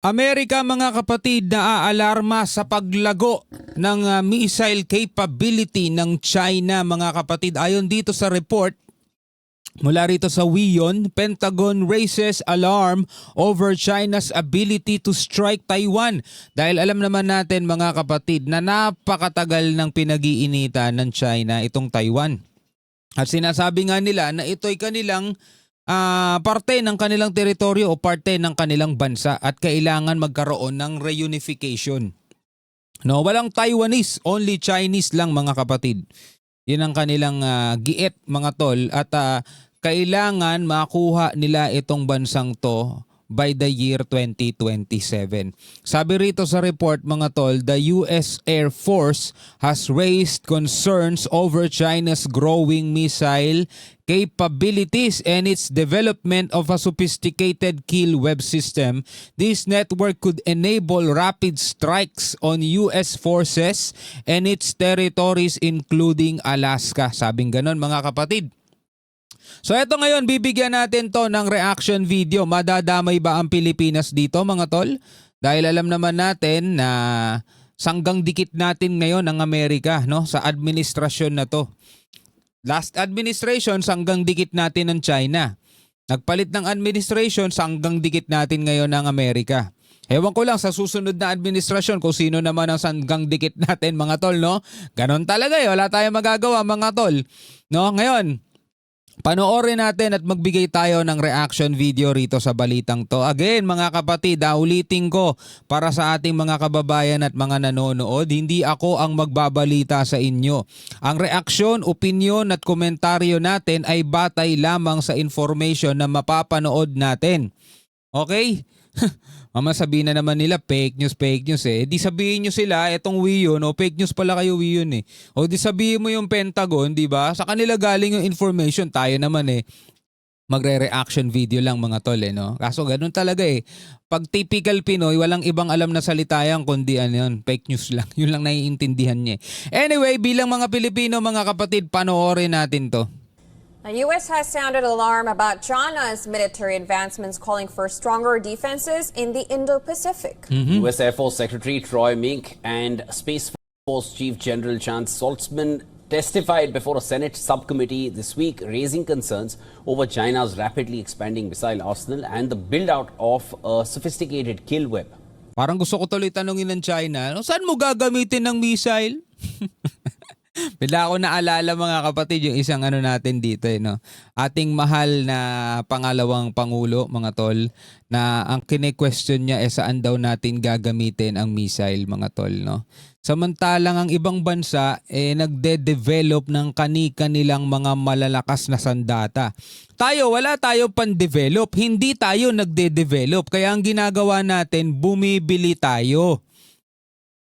Amerika mga kapatid naaalarma sa paglago ng missile capability ng China mga kapatid. Ayon dito sa report mula rito sa WION, Pentagon raises alarm over China's ability to strike Taiwan. Dahil alam naman natin mga kapatid na napakatagal ng pinag-iinitan ng China itong Taiwan. At sinasabi nga nila na ito'y kanilang parte ng kanilang teritoryo o parte ng kanilang bansa at kailangan magkaroon ng reunification. No, walang Taiwanese, only Chinese lang mga kapatid. Yun ang kanilang giit mga tol at kailangan makuha nila itong bansang to by the year 2027. Sabi rito sa report mga tol, the US Air Force has raised concerns over China's growing missile capabilities and its development of a sophisticated kill web system. This network could enable rapid strikes on US forces and its territories including Alaska. Sabing ganon mga kapatid. So eto ngayon, bibigyan natin to ng reaction video. Madadamay ba ang Pilipinas dito mga tol? Dahil alam naman natin na sanggang dikit natin ngayon ang Amerika, no, sa administrasyon na to. Last administration, sanggang dikit natin ang China. Nagpalit ng administration, sanggang dikit natin ngayon ang Amerika. Ewan ko lang sa susunod na administrasyon kung sino naman ang sanggang dikit natin mga tol, no? Ganon talaga eh, wala tayong magagawa mga tol. No, ngayon, panoorin natin at magbigay tayo ng reaction video rito sa balitang to. Again mga kapatid, ulitin ko para sa ating mga kababayan at mga nanonood, hindi ako ang magbabalita sa inyo. Ang reaksyon, opinion at komentaryo natin ay batay lamang sa information na mapapanood natin. Okay? Mama sabihin na naman nila fake news eh. Di sabihin nyo sila etong WION o fake news pala kayo WION eh. O di sabihin mo yung Pentagon, di ba? Sa kanila galing yung information, tayo naman eh. Magre-reaction video lang mga tol eh, no? Kaso ganun talaga eh. Pag typical Pinoy, walang ibang alam na salita yan kundi ano yun, fake news lang. Yun lang naiintindihan niya eh. Anyway, bilang mga Pilipino mga kapatid, panoorin natin to. The U.S. has sounded alarm about China's military advancements, calling for stronger defenses in the Indo-Pacific. U.S. Air Force Secretary Troy Mink and Space Force Chief General Chance Saltzman testified before a Senate subcommittee this week, raising concerns over China's rapidly expanding missile arsenal and the build-out of a sophisticated kill web. Parang gusto ko tuloy tanungin ng China, saan mo gagamitin ng missile? Bila ako naalala mga kapatid yung isang ano natin dito eh, no? Ating mahal na pangalawang pangulo mga tol na ang kine-question niya saan daw natin gagamitin ang missile mga tol, no? Samantalang ang ibang bansa nagde-develop ng kani-kanilang mga malalakas na sandata. Tayo wala tayo pan-develop, hindi tayo nagde-develop kaya ang ginagawa natin bumibili tayo.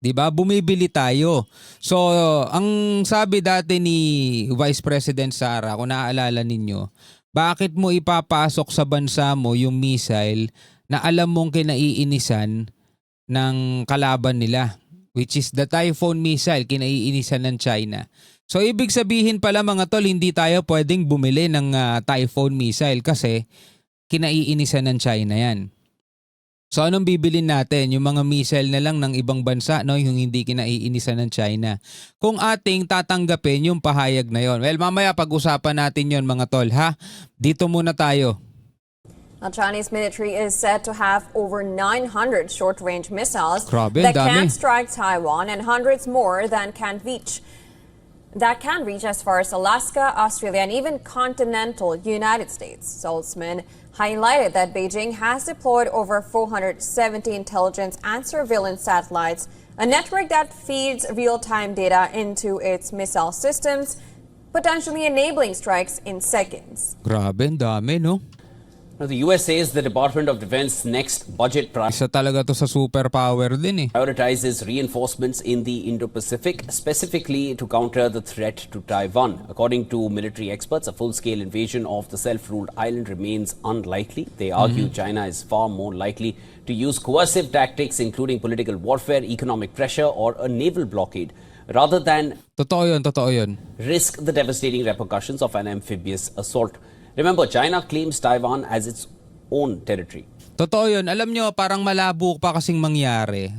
'Di ba? Bumibili tayo. So, ang sabi dati ni Vice President Sara, kung naaalala ninyo, bakit mo ipapasok sa bansa mo yung missile na alam mong kinaiinisan ng kalaban nila, which is the Typhoon missile, kinaiinisan ng China. So, ibig sabihin pala mga tol, hindi tayo pwedeng bumili ng Typhoon missile kasi kinaiinisan ng China yan. So anong bibilin natin? Yung mga missile na lang ng ibang bansa, no? Yung hindi kinaiinisan ng China. Kung ating tatanggapin yung pahayag na yon. Well, mamaya pag-usapan natin yon mga tol, ha? Dito muna tayo. The Chinese military is said to have over 900 short-range missiles Grabe, that dami. can strike Taiwan and hundreds more that can reach as far as Alaska, Australia, and even continental United States. Saltzman highlighted that Beijing has deployed over 470 intelligence and surveillance satellites, a network that feeds real-time data into its missile systems, potentially enabling strikes in seconds. Grabe, dami, no? Now, the U.S. says the Department of Defense next budget Isa talaga to sa superpower din eh. prioritizes reinforcements in the Indo-Pacific, specifically to counter the threat to Taiwan. According to military experts, a full-scale invasion of the self-ruled island remains unlikely. They argue China is far more likely to use coercive tactics, including political warfare, economic pressure, or a naval blockade, rather than Totoo yun. risk the devastating repercussions of an amphibious assault. Remember, China claims Taiwan as its own territory. Totoo yun. Alam nyo, parang malabo pa kasing mangyari.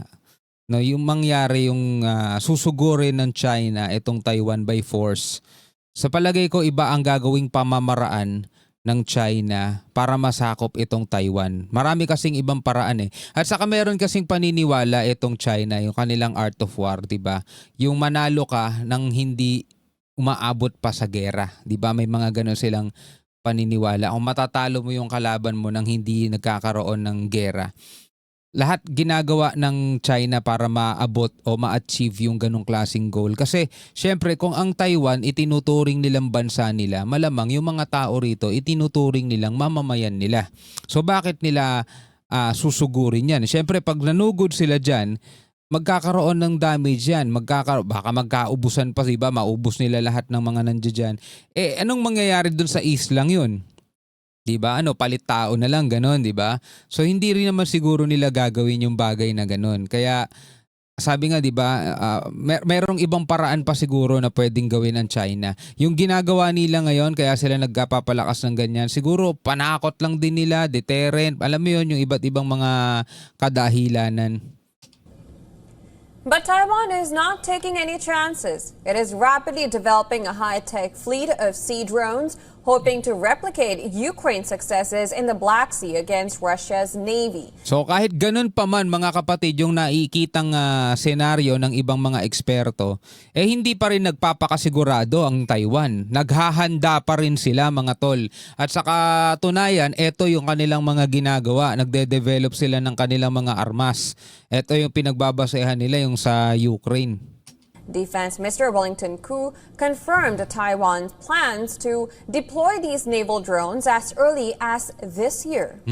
No, yung mangyari yung susugurin ng China itong Taiwan by force. Sa palagay ko, iba ang gagawing pamamaraan ng China para masakop itong Taiwan. Marami kasing ibang paraan eh. At saka meron kasing paniniwala itong China, yung kanilang art of war, 'di ba? Yung manalo ka nang hindi umaabot pa sa gera, 'di ba? May mga ganun silang paniniwala. Kung matatalo mo yung kalaban mo nang hindi nagkakaroon ng gera. Lahat ginagawa ng China para maabot o ma-achieve yung ganong klaseng goal. Kasi syempre kung ang Taiwan itinuturing nilang bansa nila, malamang yung mga tao rito itinuturing nilang mamamayan nila. So bakit nila susugurin yan? Syempre pag nanugod sila dyan, magkakaroon ng damage yan. Baka magkaubusan pa, diba? Maubos nila lahat ng mga nandiyan dyan. Eh anong mangyayari dun sa islang yun? 'Di ba? Palit tao na lang ganon, 'di ba? So hindi rin naman siguro nila gagawin yung bagay na ganon. Kaya sabi nga 'di ba, merong ibang paraan pa siguro na pwedeng gawin ng China. Yung ginagawa nila ngayon kaya sila nagpapalakas ng ganyan. Siguro panakot lang din nila, deterrent. Alam mo 'yon, yung iba't ibang mga kadahilanan. But Taiwan is not taking any chances. It is rapidly developing a high-tech fleet of sea drones, hoping to replicate Ukraine's successes in the Black Sea against Russia's Navy. So kahit ganun pa man mga kapatid yung nakikitang senaryo ng ibang mga eksperto, eh hindi pa rin nagpapakasigurado ang Taiwan. Naghahanda pa rin sila mga tol. At sa katunayan, ito yung kanilang mga ginagawa. Nagde-develop sila ng kanilang mga armas. Ito yung pinagbabasehan nila yung sa Ukraine. Defense Minister Wellington Koo confirmed Taiwan's plans to deploy these naval drones as early as this year.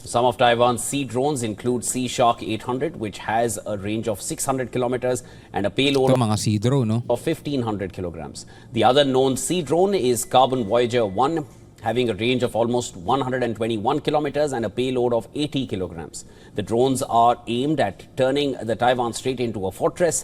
Some of Taiwan's sea drones include Sea Shark 800, which has a range of 600 kilometers and a payload Ito mga sea drone, no? of 1,500 kilograms. The other known sea drone is Carbon Voyager 1, having a range of almost 121 kilometers and a payload of 80 kilograms. The drones are aimed at turning the Taiwan Strait into a fortress.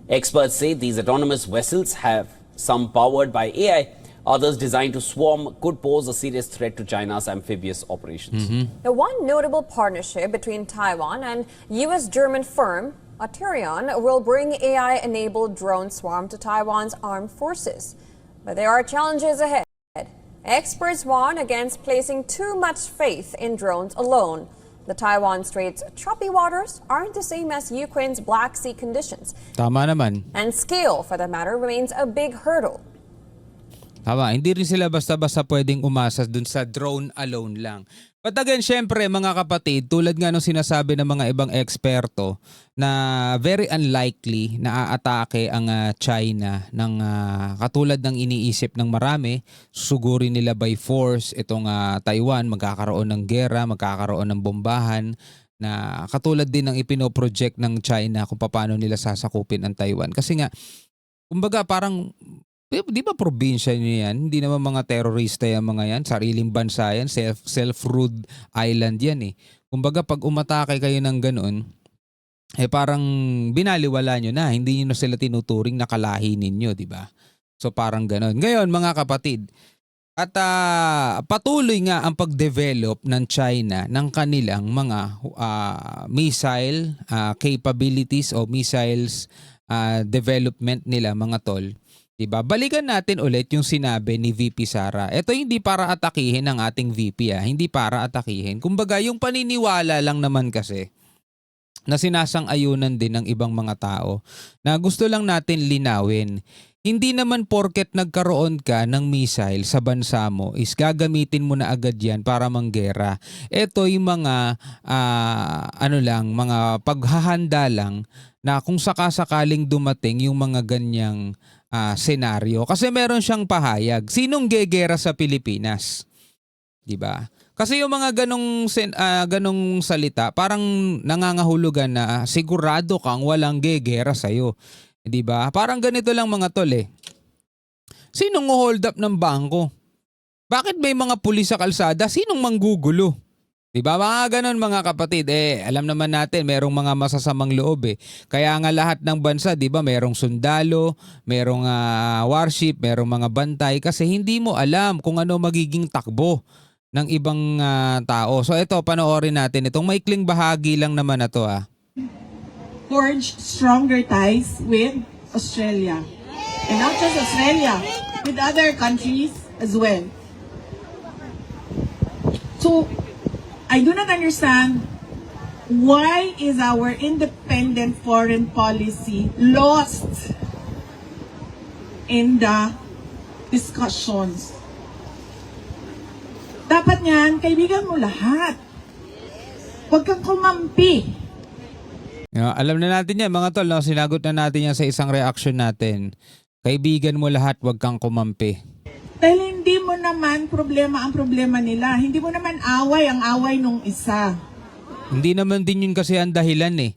Experts say these autonomous vessels have some powered by AI, others designed to swarm, could pose a serious threat to China's amphibious operations. The one notable partnership between Taiwan and U.S.-German firm Aterion will bring AI-enabled drone swarm to Taiwan's armed forces. But there are challenges ahead. Experts warn against placing too much faith in drones alone. The Taiwan Strait's choppy waters aren't the same as Ukraine's Black Sea conditions. Tama naman. And scale, for that matter, remains a big hurdle. Tama, hindi rin sila basta-basta pwedeng umasa dun sa drone alone lang. But again, syempre mga kapatid, tulad nga nung sinasabi ng mga ibang eksperto na very unlikely na aatake ang China ng katulad ng iniisip ng marami, susugurin nila by force itong Taiwan, magkakaroon ng gera, magkakaroon ng bombahan, na katulad din ng ipinoproject ng China kung paano nila sasakupin ang Taiwan. Kasi nga, kumbaga parang di ba probinsya niyo yan? Hindi naman mga terorista yung mga yan. Sariling bansa yan. Self-ruled island yan eh. Kumbaga pag umatake kayo ng ganoon, eh parang binaliwala nyo na. Hindi nyo na sila tinuturing na kalahi ninyo, di ba? So parang ganoon. Ngayon mga kapatid, at patuloy nga ang pag-develop ng China ng kanilang mga missile capabilities o missiles development nila mga tol. Diba? Balikan natin ulit yung sinabi ni VP Sara. Ito hindi para atakihin ang ating VP hindi para atakihin. Kumbaga yung paniniwala lang naman kasi na sinasang-ayunan din ng ibang mga tao na gusto lang natin linawin. Hindi naman porket nagkaroon ka ng missile sa bansa mo is gagamitin mo na agad yan para manggera. Ito yung mga mga paghahanda lang na kung sakasakaling dumating yung mga ganyang senaryo. Kasi meron siyang pahayag. Sinong gegera sa Pilipinas? 'Di ba? Kasi yung mga ganong salita, parang nangangahulugan na sigurado kang walang gegera sa'yo. 'Di ba? Parang ganito lang mga tol eh. Sinong hold up ng bangko? Bakit may mga pulis sa kalsada? Sinong manggugulo? Diba? Mga ganun mga kapatid, alam naman natin merong mga masasamang loob eh. Kaya nga lahat ng bansa, diba, merong sundalo, merong warship, merong mga bantay kasi hindi mo alam kung ano magiging takbo ng ibang tao. So ito, panoorin natin itong maikling bahagi lang naman na to Forge stronger ties with Australia. And not just Australia, with other countries as well. So, I do not understand why is our independent foreign policy lost in the discussions. Dapat niyan, kaibigan mo lahat. Huwag kang kumampi. Alam na natin yan mga tol, no? Sinagot na natin yan sa isang reaction natin. Kaibigan mo lahat, wag kang kumampi. Dahil hindi mo naman problema ang problema nila. Hindi mo naman away ang away nung isa. Hindi naman din yun kasi ang dahilan eh.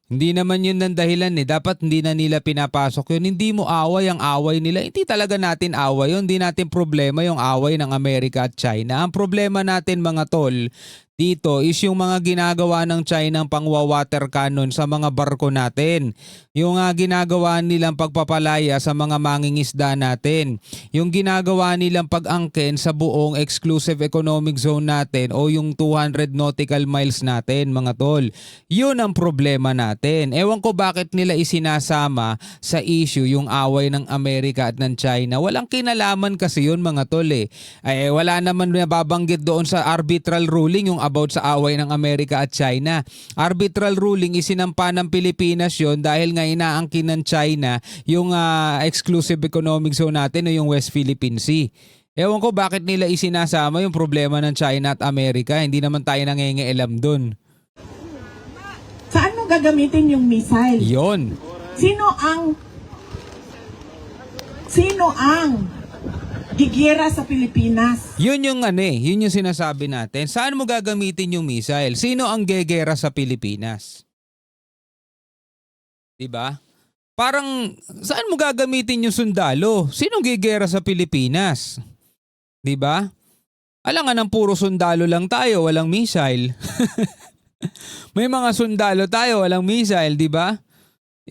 Hindi naman yun ang dahilan eh. Dapat hindi na nila pinapasok yun. Hindi mo away ang away nila. Hindi talaga natin away yun. Hindi natin problema yung away ng Amerika at China. Ang problema natin mga tol, dito is yung mga ginagawa ng China ng pangwa-water cannon sa mga barko natin. Yung ginagawa nilang pagpapalaya sa mga mangingisda natin. Yung ginagawa nilang pag-angkin sa buong exclusive economic zone natin o yung 200 nautical miles natin mga tol. Yun ang problema natin. Ewan ko bakit nila isinasama sa issue yung away ng Amerika at ng China. Walang kinalaman kasi yun mga tol eh. Wala naman nababanggit doon sa arbitral ruling yung about sa away ng Amerika at China. Arbitral ruling isinampa ng Pilipinas yon dahil nga inaangkin ng China yung exclusive economic zone natin o yung West Philippine Sea. Ewan ko bakit nila isinasama yung problema ng China at Amerika. Hindi naman tayo nangingialam dun. Saan mo gagamitin yung missile? Yon. Sino ang gigera sa Pilipinas? Yun yung yun yung sinasabi natin. Saan mo gagamitin yung missile? Sino ang gegera sa Pilipinas? 'Di ba? Parang saan mo gagamitin yung sundalo? Sinong gegera sa Pilipinas? 'Di ba? Alangan ng puro sundalo lang tayo, walang missile. May mga sundalo tayo, walang missile, 'di ba?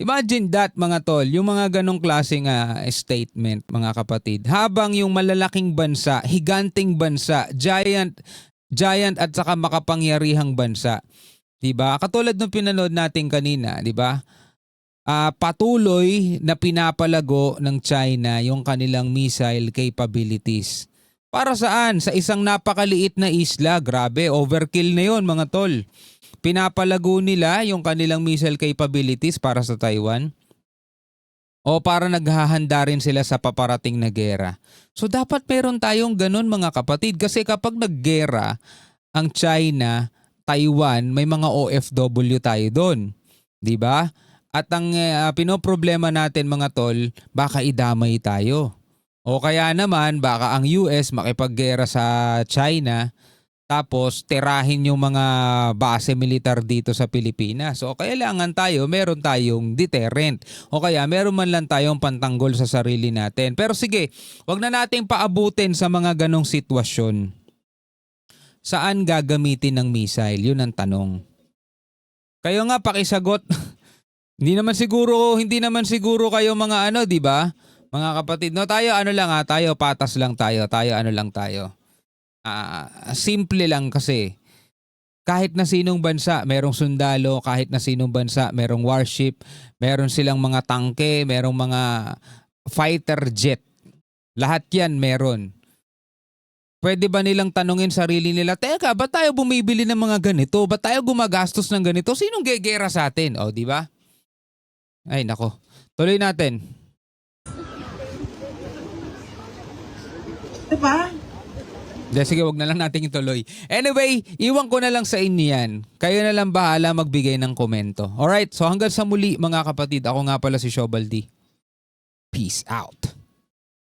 Imagine that mga tol, yung mga ganong klaseng statement mga kapatid. Habang yung malalaking bansa, higanting bansa, giant at saka makapangyarihang bansa, 'di ba? Katulad ng pinanood natin kanina, 'di ba? Patuloy na pinapalago ng China yung kanilang missile capabilities. Para saan? Sa isang napakaliit na isla. Grabe, overkill na yon mga tol. Pinapalago nila yung kanilang missile capabilities para sa Taiwan o para naghahanda rin sila sa paparating na gera. So dapat meron tayong ganun mga kapatid kasi kapag naggera ang China, Taiwan, may mga OFW tayo doon. 'Di ba? At ang pinoproblema natin mga tol, baka idamay tayo. O kaya naman baka ang US makipaggera sa China tapos tirahin yung mga base militar dito sa Pilipinas. So kailangan meron tayong deterrent. O kaya meron man lang tayong pantanggol sa sarili natin. Pero sige, wag na nating paabutin sa mga ganong sitwasyon. Saan gagamitin ng missile? Yun ang tanong. Kayo nga pakisagot. Hindi naman siguro kayo mga di ba? Mga kapatid, no, tayo tayo patas lang tayo. Tayo. Simple lang kasi kahit na sinong bansa merong sundalo, kahit na sinong bansa merong warship, meron silang mga tangke, merong mga fighter jet. Lahat yan meron. Pwede ba nilang tanungin sarili nila, teka, ba't tayo bumibili ng mga ganito? Ba't tayo gumagastos ng ganito? Sinong gegera sa atin? O, di ba? Ay, nako. Tuloy natin. Diba? Sige, wag na lang natin ituloy. Anyway, iwan ko na lang sa inyo yan. Kayo na lang bahala magbigay ng komento. Alright, so hanggang sa muli mga kapatid. Ako nga pala si Shobaldi. Peace out.